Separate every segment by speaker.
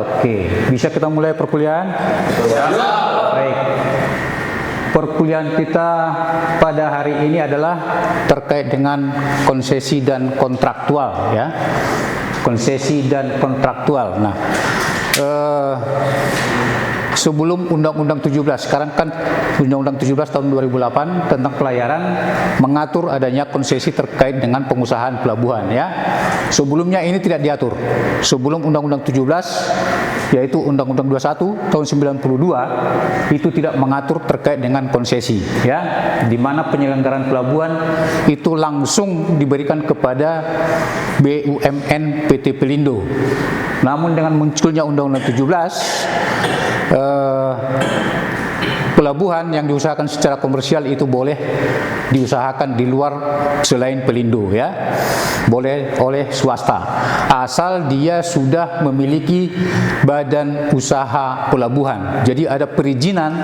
Speaker 1: Oke, bisa kita mulai perkuliahan? Baik. Perkuliahan kita pada hari ini adalah terkait dengan konsesi dan kontraktual, ya. Konsesi dan kontraktual. Nah, sebelum Undang-Undang 17, sekarang kan Undang-Undang 17 tahun 2008 tentang pelayaran mengatur adanya konsesi terkait dengan pengusahaan pelabuhan, ya. Sebelumnya ini tidak diatur. Sebelum Undang-Undang 17, yaitu Undang-Undang 21 tahun 92, itu tidak mengatur terkait dengan konsesi, ya, di mana penyelenggaraan pelabuhan itu langsung diberikan kepada BUMN PT Pelindo. Namun dengan munculnya Undang-Undang 17, pelabuhan yang diusahakan secara komersial itu boleh diusahakan di luar selain Pelindo, ya, boleh oleh swasta, asal dia sudah memiliki badan usaha pelabuhan. Jadi ada perizinan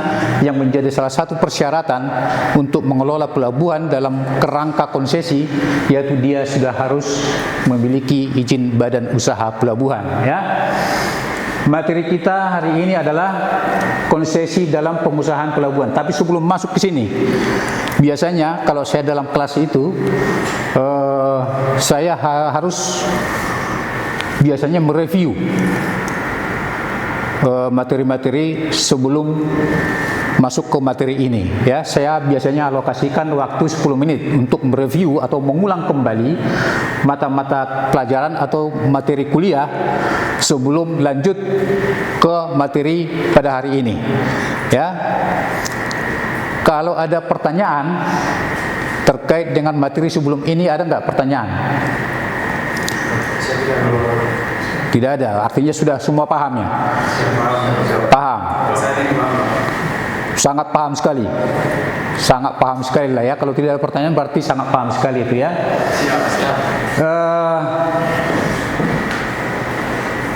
Speaker 1: yang menjadi salah satu persyaratan untuk mengelola pelabuhan dalam kerangka konsesi, yaitu dia sudah harus memiliki izin badan usaha pelabuhan, ya. Materi kita hari ini adalah konsesi dalam pengusahaan pelabuhan. Tapi sebelum masuk ke sini, biasanya kalau saya dalam kelas itu, saya harus biasanya mereview materi-materi sebelum masuk ke materi ini, ya. Saya biasanya alokasikan waktu 10 menit untuk mereview atau mengulang kembali mata-mata pelajaran atau materi kuliah sebelum lanjut ke materi pada hari ini, ya. Kalau ada pertanyaan terkait dengan materi sebelum ini, ada nggak pertanyaan? Tidak ada, artinya sudah semua paham, ya? Paham. Sangat paham sekali. Sangat paham sekali lah, ya. Kalau tidak ada pertanyaan berarti sangat paham sekali itu, ya.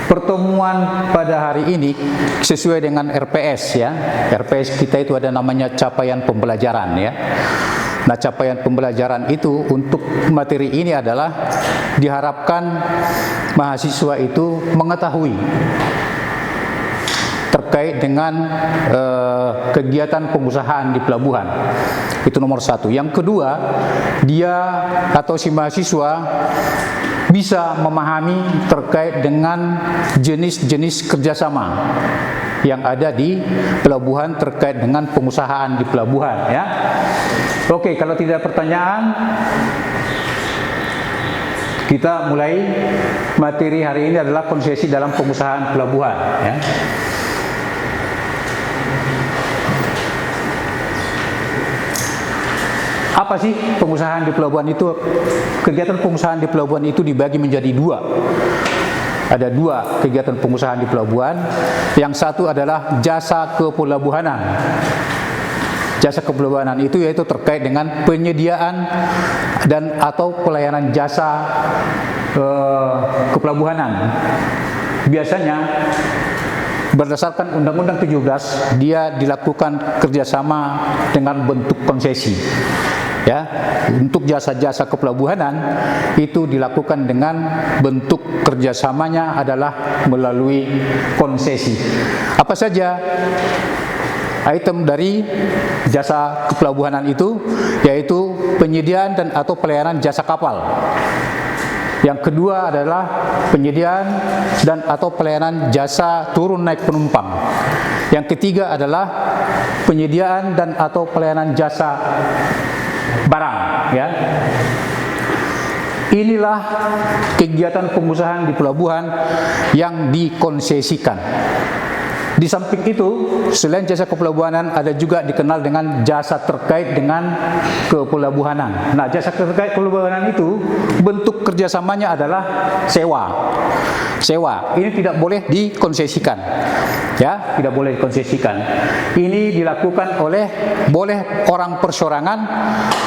Speaker 1: Pertemuan pada hari ini sesuai dengan RPS, ya. RPS kita itu ada namanya capaian pembelajaran, ya. Nah, capaian pembelajaran itu untuk materi ini adalah diharapkan mahasiswa itu mengetahui terkait dengan kegiatan pengusahaan di pelabuhan. Itu nomor satu. Yang kedua, dia atau si mahasiswa bisa memahami terkait dengan jenis-jenis kerjasama yang ada di pelabuhan terkait dengan pengusahaan di pelabuhan, ya. Oke, kalau tidak ada pertanyaan, kita mulai. Materi hari ini adalah konsesi dalam pengusahaan pelabuhan, ya. Apa sih pengusahaan di pelabuhan itu? Kegiatan pengusahaan di pelabuhan itu dibagi menjadi dua. Ada dua kegiatan pengusahaan di pelabuhan. Yang satu adalah jasa kepelabuhanan. Jasa kepelabuhanan itu yaitu terkait dengan penyediaan dan atau pelayanan jasa kepelabuhanan. Biasanya berdasarkan Undang-Undang 17, dia dilakukan kerjasama dengan bentuk konsesi, ya. Untuk jasa-jasa kepelabuhanan itu dilakukan dengan bentuk kerjasamanya adalah melalui konsesi. Apa saja item dari jasa kepelabuhanan itu? Yaitu penyediaan dan atau pelayanan jasa kapal. Yang kedua adalah penyediaan dan atau pelayanan jasa turun naik penumpang. Yang ketiga adalah penyediaan dan atau pelayanan jasa barang, ya. Inilah kegiatan pengusahaan di pelabuhan yang dikonsesikan. Di samping itu, selain jasa kepelabuhanan, ada juga dikenal dengan jasa terkait dengan kepelabuhanan. Nah, jasa terkait kepelabuhanan itu bentuk kerjasamanya adalah sewa. Sewa ini tidak boleh dikonsesikan, ya, tidak boleh dikonsesikan. Ini dilakukan oleh boleh orang persorangan,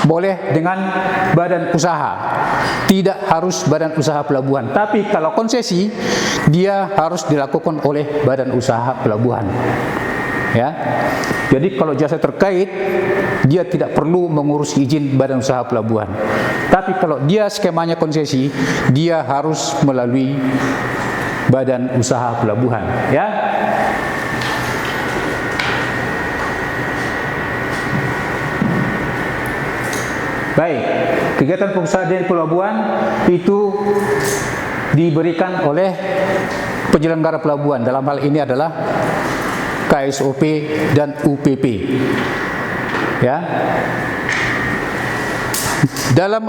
Speaker 1: boleh dengan badan usaha. Tidak harus badan usaha pelabuhan. Tapi kalau konsesi, dia harus dilakukan oleh badan usaha pelabuhan, ya. Jadi kalau jasa terkait, dia tidak perlu mengurus izin badan usaha pelabuhan. Tapi kalau dia skemanya konsesi, dia harus melalui badan usaha pelabuhan, ya. Baik, kegiatan pengusahaan di pelabuhan itu diberikan oleh penyelenggara pelabuhan. Dalam hal ini adalah KSOP dan UPP. Ya. Dalam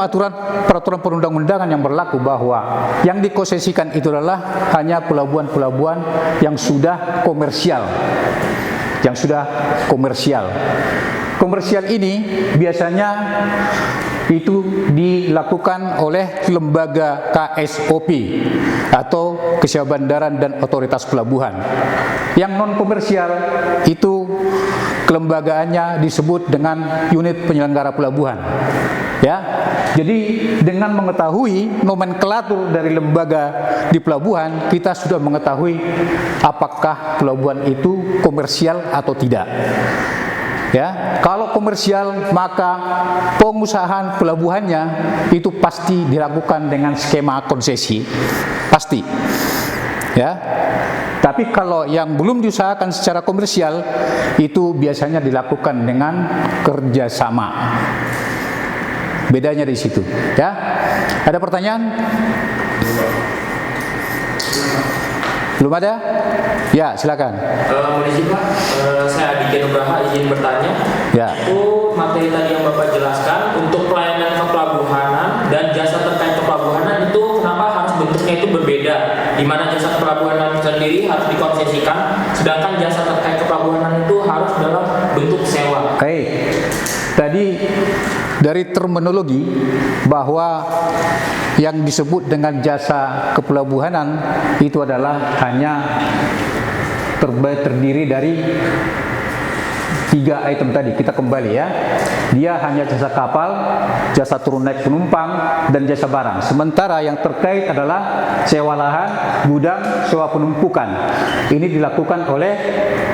Speaker 1: peraturan perundang-undangan yang berlaku bahwa yang dikonsesikan itu adalah hanya pelabuhan-pelabuhan yang sudah komersial. Komersial ini biasanya itu dilakukan oleh lembaga KSOP atau Kesia Bandaran dan Otoritas Pelabuhan. Yang non komersial itu kelembagaannya disebut dengan unit penyelenggara pelabuhan. Ya, jadi dengan mengetahui nomenklatur dari lembaga di pelabuhan, kita sudah mengetahui apakah pelabuhan itu komersial atau tidak. Ya, kalau komersial maka pengusahaan pelabuhannya itu pasti dilakukan dengan skema konsesi, pasti. Ya, tapi kalau yang belum diusahakan secara komersial itu biasanya dilakukan dengan kerjasama. Bedanya di situ. Ya, ada pertanyaan? Belum ada? Ya, silakan.
Speaker 2: Izin Pak, saya Aditya Nugraha izin bertanya.
Speaker 1: Ya.
Speaker 2: Itu materi tadi yang Bapak jelaskan untuk pelayanan kepelabuhanan dan jasa terkait kepelabuhanan itu kenapa harus bentuknya itu berbeda? Di mana jasa kepelabuhanan sendiri harus dikonsesikan, sedangkan jasa terkait kepelabuhanan itu harus dalam bentuk sewa.
Speaker 1: Baik. Tadi dari terminologi bahwa yang disebut dengan jasa kepelabuhanan itu adalah hanya terdiri dari 3 item tadi. Kita kembali ya. Dia hanya jasa kapal, jasa turun naik penumpang, dan jasa barang. Sementara yang terkait adalah sewa lahan, gudang, sewa penumpukan. Ini dilakukan oleh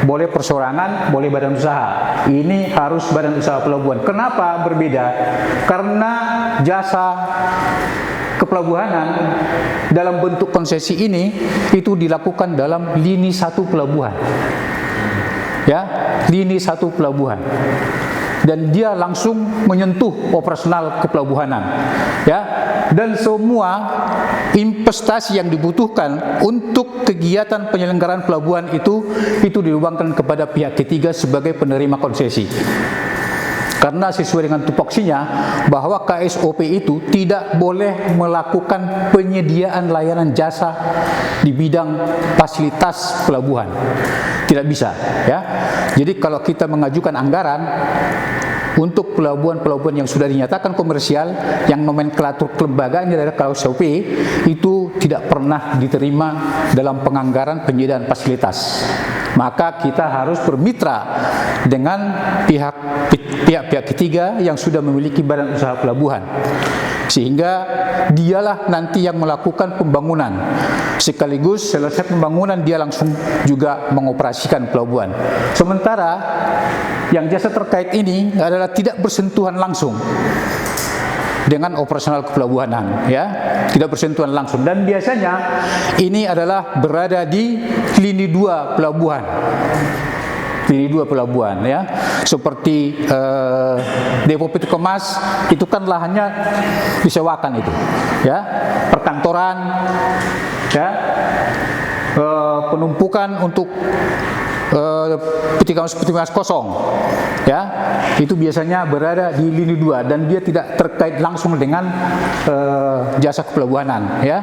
Speaker 1: boleh perseorangan, boleh badan usaha. Ini harus badan usaha pelabuhan. Kenapa berbeda? Karena jasa kepelabuhanan dalam bentuk konsesi ini itu dilakukan dalam lini 1 pelabuhan. Ya, lini 1 pelabuhan. Dan dia langsung menyentuh operasional kepelabuhanan. Ya, dan semua investasi yang dibutuhkan untuk kegiatan penyelenggaraan pelabuhan itu diluangkan kepada pihak ketiga sebagai penerima konsesi. Karena sesuai dengan tupoksinya bahwa KSOP itu tidak boleh melakukan penyediaan layanan jasa di bidang fasilitas pelabuhan. Tidak bisa, ya. Jadi kalau kita mengajukan anggaran untuk pelabuhan-pelabuhan yang sudah dinyatakan komersial, yang nomenklatur kelembagaannya adalah KSOP, itu tidak pernah diterima dalam penganggaran penyediaan fasilitas. Maka kita harus bermitra dengan pihak-pihak ketiga yang sudah memiliki badan usaha pelabuhan, sehingga dialah nanti yang melakukan pembangunan, sekaligus selesai pembangunan dia langsung juga mengoperasikan pelabuhan. Sementara yang jasa terkait ini adalah tidak bersentuhan langsung dengan operasional kepelabuhanan, ya, tidak bersentuhan langsung, dan biasanya ini adalah berada di lini 2 pelabuhan. Lini 2 pelabuhan, ya, seperti depo peti kemas itu kan lahannya disewakan itu, ya, perkantoran, ya, penumpukan untuk peti kemas kosong, ya, itu biasanya berada di lini 2 dan dia tidak terkait langsung dengan jasa kepelabuhanan, ya.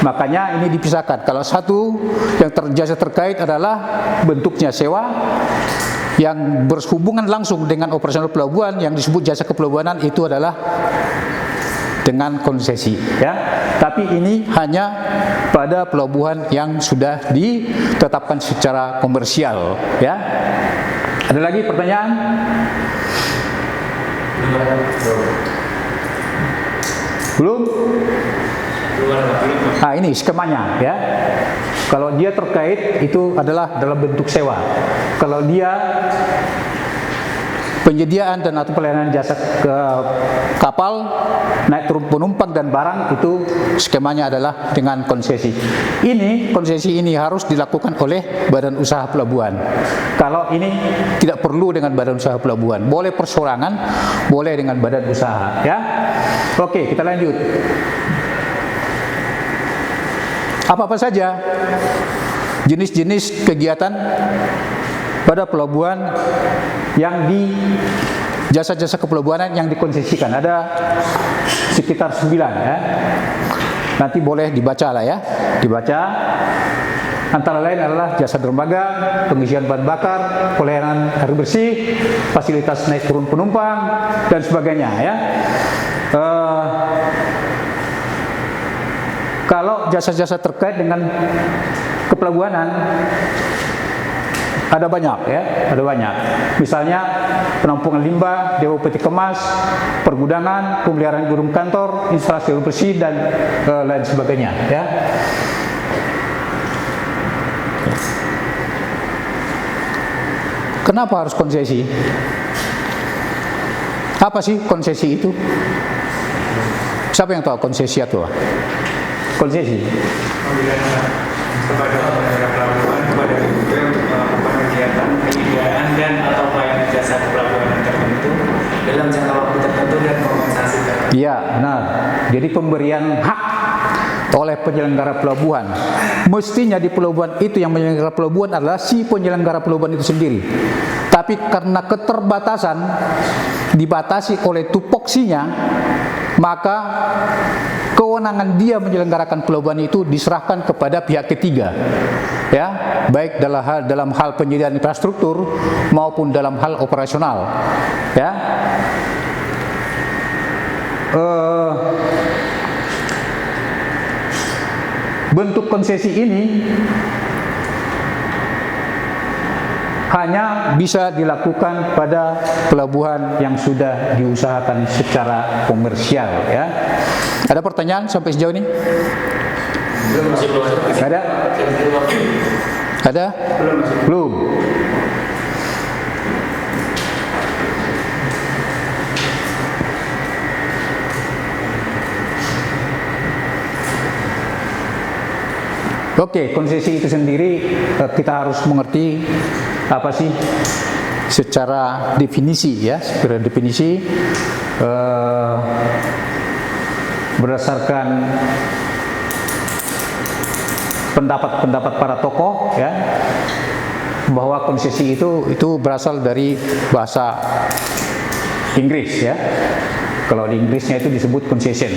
Speaker 1: Makanya ini dipisahkan. Kalau satu yang jasa terkait adalah bentuknya sewa yang berhubungan langsung dengan operasional pelabuhan, yang disebut jasa kepelabuhanan itu adalah dengan konsesi, ya. Tapi ini hanya pada pelabuhan yang sudah ditetapkan secara komersial, ya. Ada lagi pertanyaan? Belum? Nah, ini skemanya, ya. Kalau dia terkait itu adalah dalam bentuk sewa. Kalau dia penyediaan dan atau pelayanan jasa ke kapal, naik turun penumpang dan barang, itu skemanya adalah dengan konsesi. Konsesi ini harus dilakukan oleh badan usaha pelabuhan. Kalau ini tidak perlu dengan badan usaha pelabuhan, boleh persorangan, boleh dengan badan usaha, ya. Oke, kita lanjut. Apa-apa saja jenis-jenis kegiatan pada pelabuhan yang di jasa-jasa kepelabuhanan yang dikonsesikan? Ada sekitar 9, ya. Nanti boleh dibaca lah, ya. Dibaca. Antara lain adalah jasa dermaga, pengisian bahan bakar, pelayanan air bersih, fasilitas naik turun penumpang, dan sebagainya, ya. Kalau jasa-jasa terkait dengan kepelabuhanan ada banyak, ya, ada banyak. Misalnya penampungan limbah, depo peti kemas, pergudangan, pemeliharaan gedung kantor, instalasi air bersih, dan lain sebagainya, ya. Kenapa harus konsesi? Apa sih konsesi itu? Siapa yang tahu konsesi itu? Konsesi
Speaker 3: kepada penyelenggara pelabuhan, kepada BPP untuk melakukan kegiatan penyediaan dan atau pelayanan jasa kepelabuhanan tertentu dalam jangka waktu tertentu dan kompensasi tertentu.
Speaker 1: Iya, benar. Jadi pemberian hak oleh penyelenggara pelabuhan. Mestinya di pelabuhan itu yang menyelenggara pelabuhan adalah si penyelenggara pelabuhan itu sendiri. Tapi karena keterbatasan, dibatasi oleh tupoksinya, maka kewenangan dia menyelenggarakan pelabuhan itu diserahkan kepada pihak ketiga, ya, baik dalam hal penyediaan infrastruktur maupun dalam hal operasional, ya. Bentuk konsesi ini hanya bisa dilakukan pada pelabuhan yang sudah diusahakan secara komersial, ya. Ada pertanyaan sampai sejauh ini? Ada? Ada? Belum. Oke, konsesi itu sendiri kita harus mengerti apa sih secara definisi, ya, secara definisi berdasarkan pendapat-pendapat para tokoh, ya, bahwa konsesi itu berasal dari bahasa Inggris, ya. Kalau di Inggrisnya itu disebut concession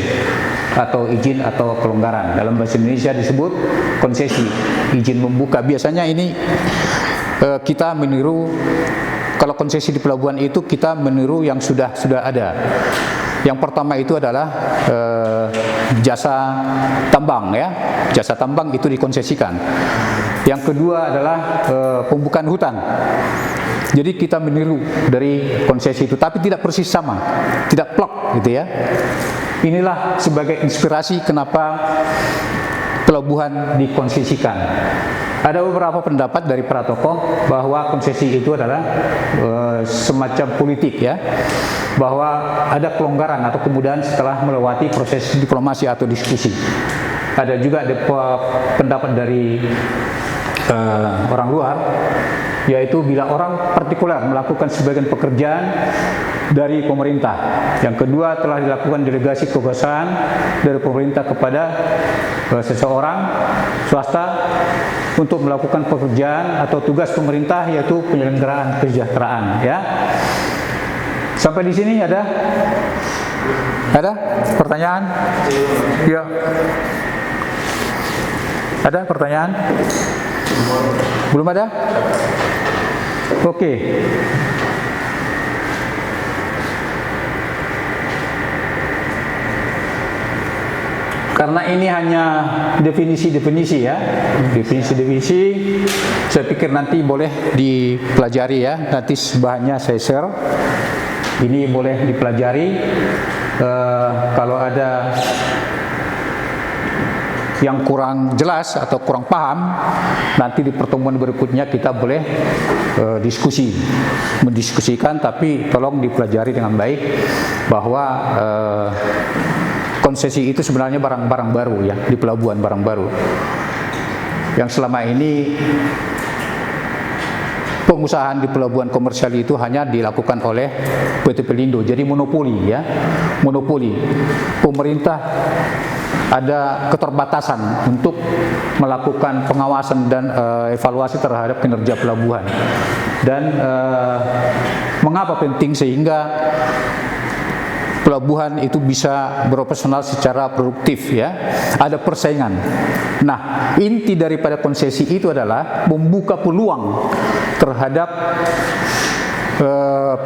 Speaker 1: atau izin atau kelonggaran. Dalam bahasa Indonesia disebut konsesi, izin membuka. Biasanya ini kita meniru, kalau konsesi di pelabuhan itu kita meniru yang sudah ada. Yang pertama itu adalah jasa tambang, ya. Jasa tambang itu dikonsesikan. Yang kedua adalah pembukaan hutan. Jadi kita meniru dari konsesi itu, tapi tidak persis sama, tidak plok, gitu, ya. Inilah sebagai inspirasi kenapa pelabuhan dikonsesikan. Ada beberapa pendapat dari para tokoh bahwa konsesi itu adalah semacam politik, ya, bahwa ada kelonggaran atau kemudahan setelah melewati proses diplomasi atau diskusi. Ada juga pendapat dari orang luar, yaitu bila orang partikular melakukan sebagian pekerjaan dari pemerintah. Yang kedua, telah dilakukan delegasi kekuasaan dari pemerintah kepada seseorang swasta untuk melakukan pekerjaan atau tugas pemerintah, yaitu penyelenggaraan kesejahteraan, ya. Sampai di sini ada pertanyaan? Ya. Ada pertanyaan? Belum ada? Oke. Karena ini hanya definisi-definisi, ya, definisi-definisi. Saya pikir nanti boleh dipelajari, ya. Nanti bahannya saya share. Ini boleh dipelajari. Kalau ada yang kurang jelas atau kurang paham, nanti di pertemuan berikutnya kita boleh mendiskusikan, tapi tolong dipelajari dengan baik bahwa konsesi itu sebenarnya barang-barang baru ya, di pelabuhan barang baru yang selama ini pengusahaan di pelabuhan komersial itu hanya dilakukan oleh PT Pelindo. Jadi monopoli ya, monopoli. Pemerintah ada keterbatasan untuk melakukan pengawasan dan evaluasi terhadap kinerja pelabuhan. Dan mengapa penting? Sehingga pelabuhan itu bisa beroperasional secara produktif ya, ada persaingan. Nah, inti daripada konsesi itu adalah membuka peluang terhadap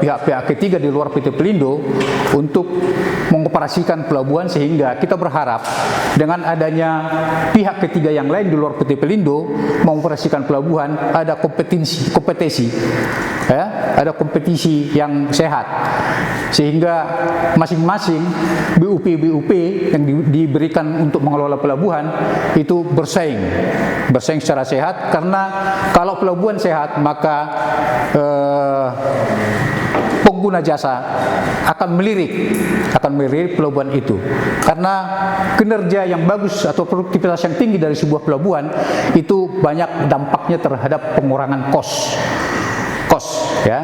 Speaker 1: pihak-pihak ketiga di luar PT Pelindo untuk mengoperasikan pelabuhan, sehingga kita berharap dengan adanya pihak ketiga yang lain di luar PT Pelindo mengoperasikan pelabuhan, ada kompetisi ya, ada kompetisi yang sehat, sehingga masing-masing BUP yang diberikan untuk mengelola pelabuhan itu bersaing secara sehat. Karena kalau pelabuhan sehat, maka pengguna jasa akan melirik pelabuhan itu, karena kinerja yang bagus atau produktivitas yang tinggi dari sebuah pelabuhan itu banyak dampaknya terhadap pengurangan kos ya.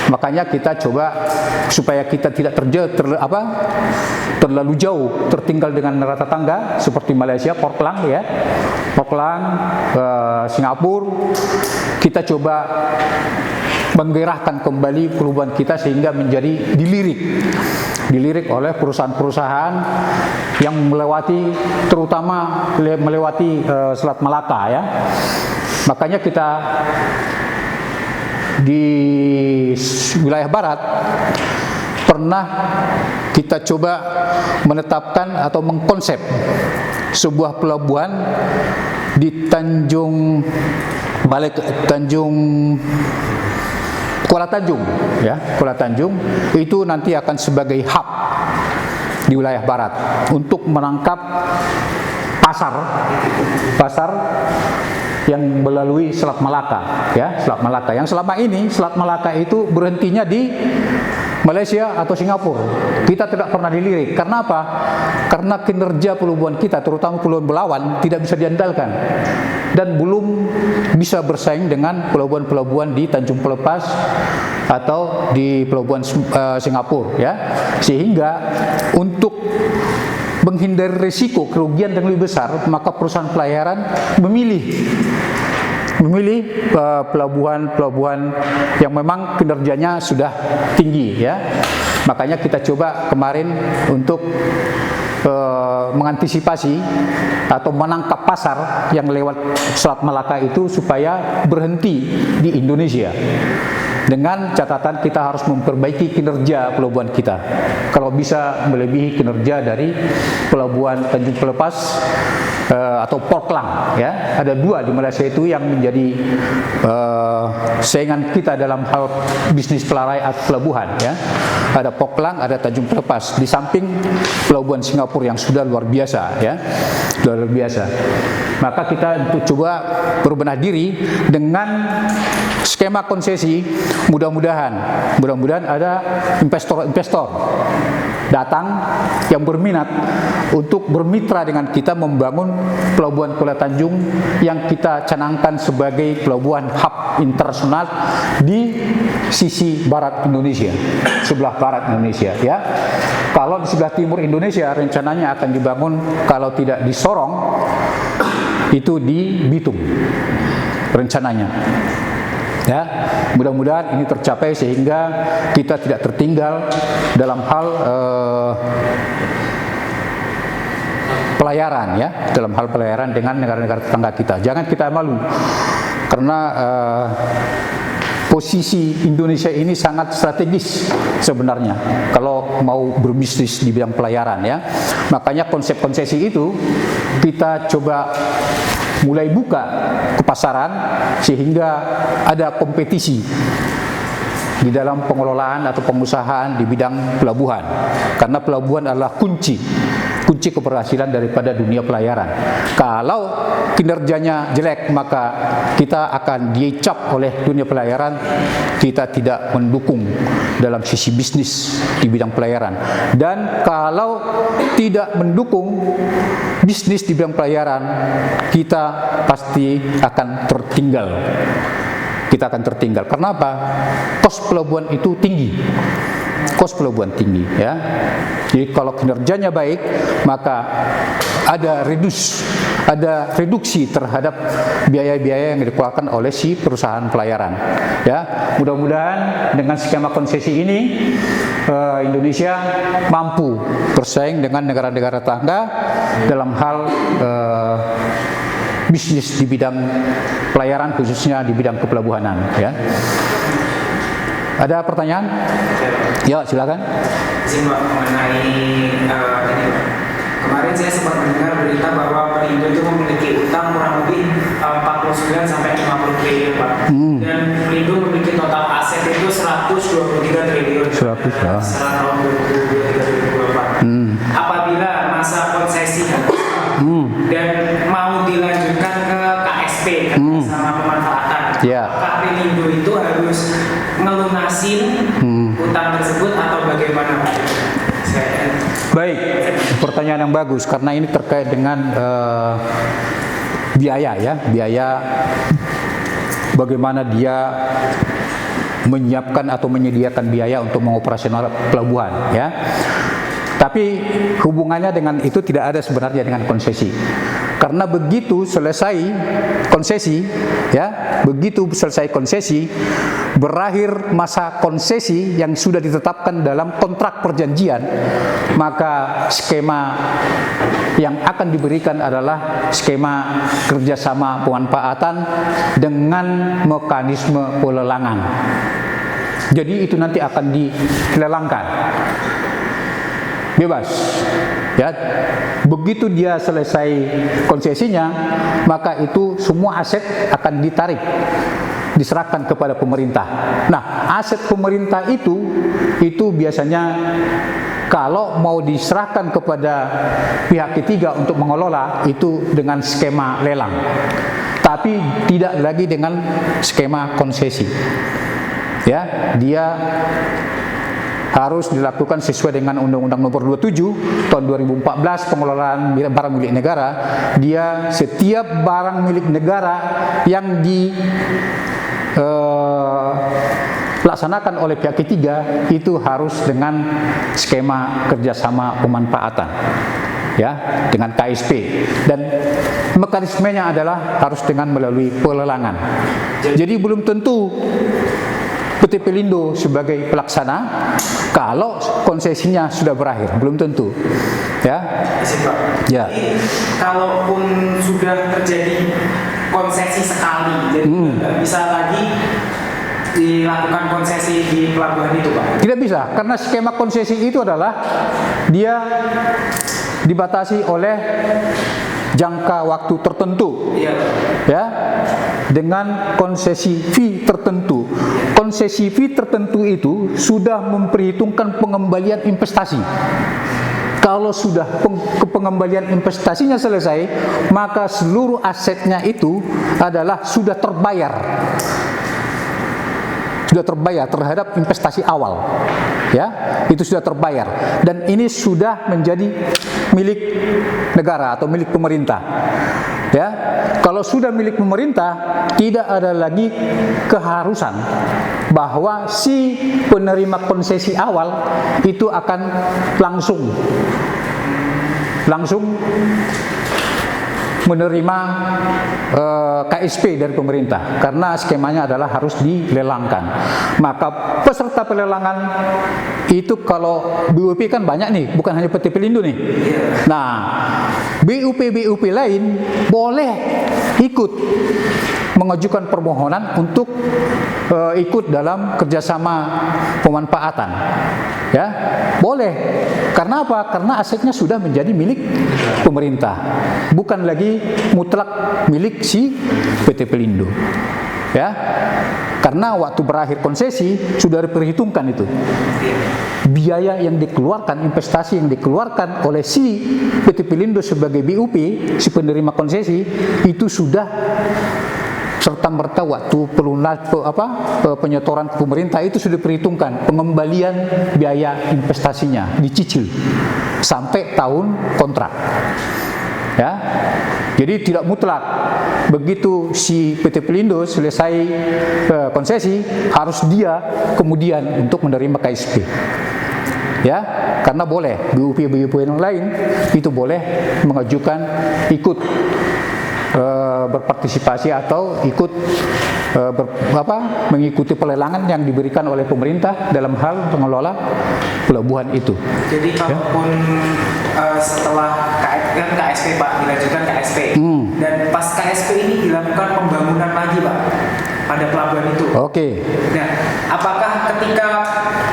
Speaker 1: Makanya kita coba supaya kita tidak terlalu jauh tertinggal dengan negara tetangga seperti Malaysia, Port Klang ya, Singapura. Kita coba menggerakkan kembali pelabuhan kita sehingga menjadi dilirik oleh perusahaan-perusahaan yang terutama melewati Selat Malaka ya. Makanya kita di wilayah barat pernah kita coba menetapkan atau mengkonsep sebuah pelabuhan di Kuala Tanjung ya, Kuala Tanjung itu nanti akan sebagai hub di wilayah barat untuk menangkap pasar yang melalui Selat Malaka ya, Selat Malaka. Yang selama ini Selat Malaka itu berhentinya di Malaysia atau Singapura. Kita tidak pernah dilirik. Karena apa? Karena kinerja pelabuhan kita, terutama Pelabuhan Belawan, tidak bisa diandalkan dan belum bisa bersaing dengan pelabuhan-pelabuhan di Tanjung Pelepas atau di Pelabuhan Singapura ya. Sehingga untuk menghindari risiko kerugian yang lebih besar, maka perusahaan pelayaran memilih pelabuhan yang memang kinerjanya sudah tinggi ya. Makanya kita coba kemarin untuk mengantisipasi atau menangkap pasar yang lewat Selat Malaka itu supaya berhenti di Indonesia. Dengan catatan kita harus memperbaiki kinerja pelabuhan kita. Kalau bisa melebihi kinerja dari Pelabuhan Tanjung Pelepas atau Port Klang ya. Ada dua di Malaysia itu yang menjadi saingan kita dalam hal bisnis pelabuhan ya. Ada Port Klang, ada Tanjung Pelepas, di samping pelabuhan Singapura yang sudah luar biasa ya. Luar biasa. Maka kita untuk coba berbenah diri dengan skema konsesi. Mudah-mudahan ada investor datang yang berminat untuk bermitra dengan kita membangun pelabuhan Kuala Tanjung yang kita canangkan sebagai pelabuhan hub internasional di sisi barat Indonesia, sebelah barat Indonesia ya. Kalau di sebelah timur Indonesia rencananya akan dibangun, kalau tidak di Sorong itu di Bitung rencananya. Ya, mudah-mudahan ini tercapai sehingga kita tidak tertinggal dalam hal pelayaran ya, dalam hal pelayaran dengan negara-negara tetangga kita. Jangan kita malu karena posisi Indonesia ini sangat strategis sebenarnya kalau mau berbisnis di bidang pelayaran ya. Makanya konsep konsesi itu kita coba mulai buka ke pasaran sehingga ada kompetisi di dalam pengelolaan atau pengusahaan di bidang pelabuhan, karena pelabuhan adalah kunci kunci keberhasilan daripada dunia pelayaran. Kalau kinerjanya jelek, maka kita akan dicap oleh dunia pelayaran kita tidak mendukung dalam sisi bisnis di bidang pelayaran. Dan kalau tidak mendukung bisnis di bidang pelayaran, kita pasti akan tertinggal. Kita akan tertinggal. Karena apa? Kos pelabuhan itu tinggi. Kos pelabuhan tinggi, ya. Jadi kalau kinerjanya baik, maka ada reduksi terhadap biaya-biaya yang dikeluarkan oleh si perusahaan pelayaran. Ya, mudah-mudahan dengan skema konsesi ini Indonesia mampu bersaing dengan negara-negara tetangga dalam hal bisnis di bidang pelayaran, khususnya di bidang kepelabuhanan. Ya. Ada pertanyaan? Ya, silakan.
Speaker 3: Izin Pak, mengenai ini Pak. Kemarin saya sempat mendengar berita bahwa Pelindo itu memiliki utang kurang lebih 49 sampai 50 triliun Pak. Dan Pelindo memiliki total aset itu 123 triliun. 100 tahun 2023-2024. Apabila masa konsesi dan mau dilanjutkan ke KSP, sama pemanfaatan, apakah Pelindo itu harus ngelunasin utang tersebut atau bagaimana Pak?
Speaker 1: Baik, pertanyaan yang bagus karena ini terkait dengan biaya, ya, biaya bagaimana dia menyiapkan atau menyediakan biaya untuk mengoperasional pelabuhan, ya. Tapi hubungannya dengan itu tidak ada sebenarnya dengan konsesi. Karena begitu selesai konsesi, ya, begitu selesai konsesi, berakhir masa konsesi yang sudah ditetapkan dalam kontrak perjanjian, maka skema yang akan diberikan adalah skema kerjasama pemanfaatan dengan mekanisme pelelangan. Jadi itu nanti akan dilelangkan. Bebas, ya. Begitu dia selesai konsesinya, maka itu semua aset akan ditarik, diserahkan kepada pemerintah. Nah, aset pemerintah itu biasanya kalau mau diserahkan kepada pihak ketiga untuk mengelola, itu dengan skema lelang, tapi tidak lagi dengan skema konsesi. Ya, dia harus dilakukan sesuai dengan Undang-Undang Nomor 27 Tahun 2014 pengelolaan barang milik negara. Dia setiap barang milik negara yang dilaksanakan oleh pihak ketiga itu harus dengan skema kerjasama pemanfaatan, ya, dengan KSP, dan mekanismenya adalah harus dengan melalui pelelangan. Jadi belum tentu PT Pelindo sebagai pelaksana kalau konsesinya sudah berakhir, belum tentu, ya. Ya.
Speaker 3: Jadi, kalaupun sudah terjadi konsesi sekali, jadi nggak bisa lagi dilakukan konsesi di pelabuhan itu, Pak?
Speaker 1: Tidak bisa, karena skema konsesi itu adalah dia dibatasi oleh jangka waktu tertentu, ya, dengan konsesi fee tertentu. Konsesi fee tertentu itu sudah memperhitungkan pengembalian investasi. Kalau sudah pengembalian investasinya selesai, maka seluruh asetnya itu adalah sudah terbayar terhadap investasi awal, ya, itu sudah terbayar, dan ini sudah menjadi milik negara atau milik pemerintah, ya. Kalau sudah milik pemerintah, tidak ada lagi keharusan bahwa si penerima konsesi awal itu akan langsung menerima KSP dari pemerintah, karena skemanya adalah harus dilelangkan. Maka peserta pelelangan itu kalau BUP kan banyak nih, bukan hanya PT Pelindo nih. Nah, BUP lain boleh ikut mengajukan permohonan untuk ikut dalam kerjasama pemanfaatan, ya, boleh. Karena apa? Karena asetnya sudah menjadi milik pemerintah, bukan lagi mutlak milik si PT Pelindo, ya. Karena waktu berakhir konsesi sudah diperhitungkan itu. Biaya yang dikeluarkan, investasi yang dikeluarkan oleh si PT Pelindo sebagai BUP, si penerima konsesi, itu sudah serta-merta waktu penyetoran ke pemerintah itu sudah diperhitungkan pengembalian biaya investasinya, dicicil sampai tahun kontrak. Ya, jadi tidak mutlak begitu si PT Pelindo selesai konsesi harus dia kemudian untuk menerima KSP. Ya, karena boleh BUP yang lain itu boleh mengajukan ikut berpartisipasi atau ikut mengikuti pelelangan yang diberikan oleh pemerintah dalam hal mengelola pelabuhan itu.
Speaker 3: Jadi kalaupun setelah KSP Pak, dilanjutkan KSP dan pas KSP ini dilakukan pembangunan lagi Pak pada pelabuhan itu.
Speaker 1: Oke.
Speaker 3: Nah, apakah ketika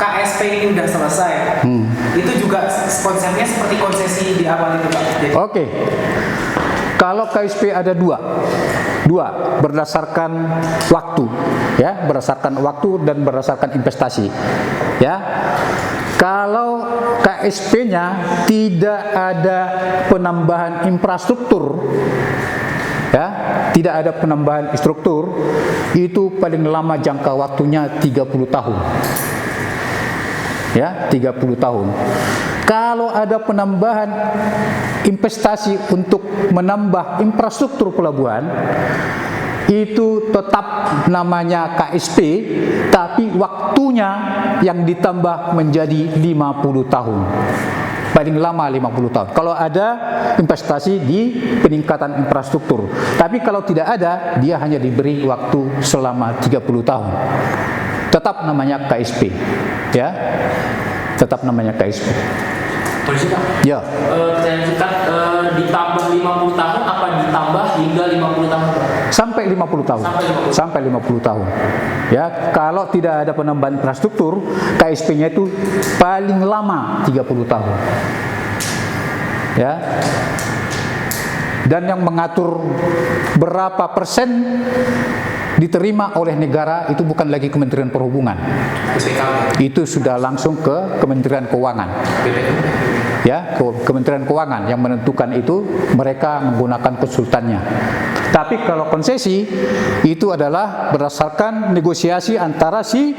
Speaker 3: KSP ini sudah selesai, itu juga konsepnya seperti konsesi di awal itu Pak?
Speaker 1: Oke. Kalau KSP ada dua berdasarkan waktu, ya, berdasarkan waktu dan berdasarkan investasi, ya. Kalau KSP-nya tidak ada penambahan infrastruktur, ya, tidak ada penambahan struktur, itu paling lama jangka waktunya 30 tahun. Ya, 30 tahun. Kalau ada penambahan investasi untuk menambah infrastruktur pelabuhan, itu tetap namanya KSP, tapi waktunya yang ditambah menjadi 50 tahun. Paling lama 50 tahun. Kalau ada investasi di peningkatan infrastruktur. Tapi kalau tidak ada, dia hanya diberi waktu selama 30 tahun. Tetap namanya KSP. Ya. Tetap namanya KSP.
Speaker 2: Polisi Pak?
Speaker 1: Ya.
Speaker 2: Pertanyaan singkat, ditambah 50 tahun apa ditambah hingga 50 tahun Pak?
Speaker 1: Sampai 50 tahun. Sampai 50 tahun. Ya, kalau tidak ada penambahan infrastruktur, KSP-nya itu paling lama 30 tahun. Ya. Dan yang mengatur berapa persen diterima oleh negara itu bukan lagi Kementerian Perhubungan. Itu sudah langsung ke Kementerian Keuangan. Ya, Kementerian Keuangan yang menentukan itu, mereka menggunakan konsultannya. Tapi kalau konsesi itu adalah berdasarkan negosiasi antara si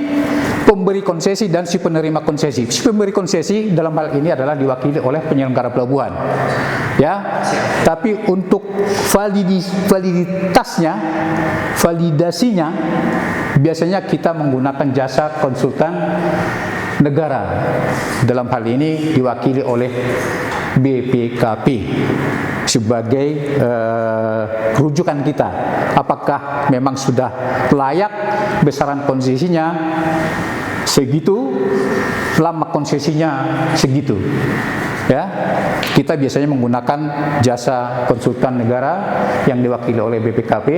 Speaker 1: pemberi konsesi dan si penerima konsesi. Si pemberi konsesi dalam hal ini adalah diwakili oleh penyelenggara pelabuhan. Ya. Tapi untuk validitasnya, validasinya biasanya kita menggunakan jasa konsultan negara. Dalam hal ini diwakili oleh BPKP sebagai rujukan kita. Apakah memang sudah layak besaran konsesinya segitu, lama konsesinya segitu. Ya, kita biasanya menggunakan jasa konsultan negara yang diwakili oleh BPKP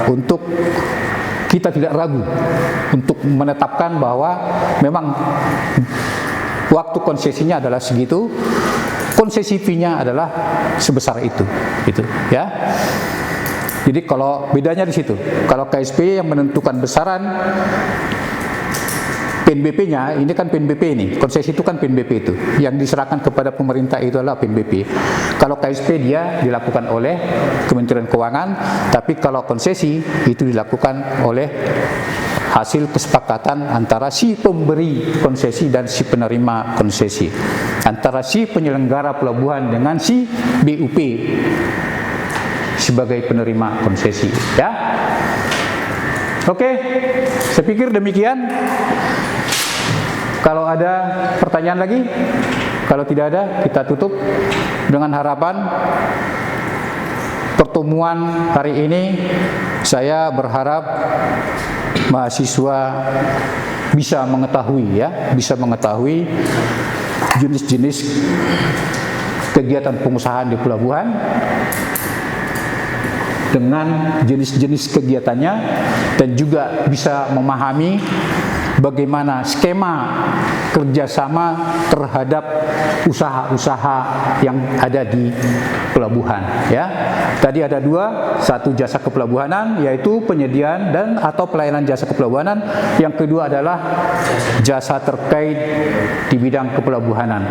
Speaker 1: untuk kita tidak ragu untuk menetapkan bahwa memang waktu konsesinya adalah segitu, konsesi fee-nya adalah sebesar itu, gitu, ya. Jadi kalau bedanya di situ, kalau KSP yang menentukan besaran, PNBP-nya, ini kan PNBP ini, konsesi itu kan PNBP itu, yang diserahkan kepada pemerintah itu adalah PNBP. Kalau KSP dia dilakukan oleh Kementerian Keuangan, tapi kalau konsesi itu dilakukan oleh hasil kesepakatan antara si pemberi konsesi dan si penerima konsesi, antara si penyelenggara pelabuhan dengan si BUP sebagai penerima konsesi, ya. Oke, saya pikir demikian. Kalau ada pertanyaan lagi, kalau tidak ada, kita tutup dengan harapan pertemuan hari ini. Saya berharap mahasiswa bisa mengetahui, ya, bisa mengetahui jenis-jenis kegiatan pengusahaan di pelabuhan dengan jenis-jenis kegiatannya, dan juga bisa memahami bagaimana skema kerjasama terhadap usaha-usaha yang ada di pelabuhan, ya. Tadi ada dua, satu jasa kepelabuhanan yaitu penyediaan dan atau pelayanan jasa kepelabuhanan. Yang kedua adalah jasa terkait di bidang kepelabuhanan.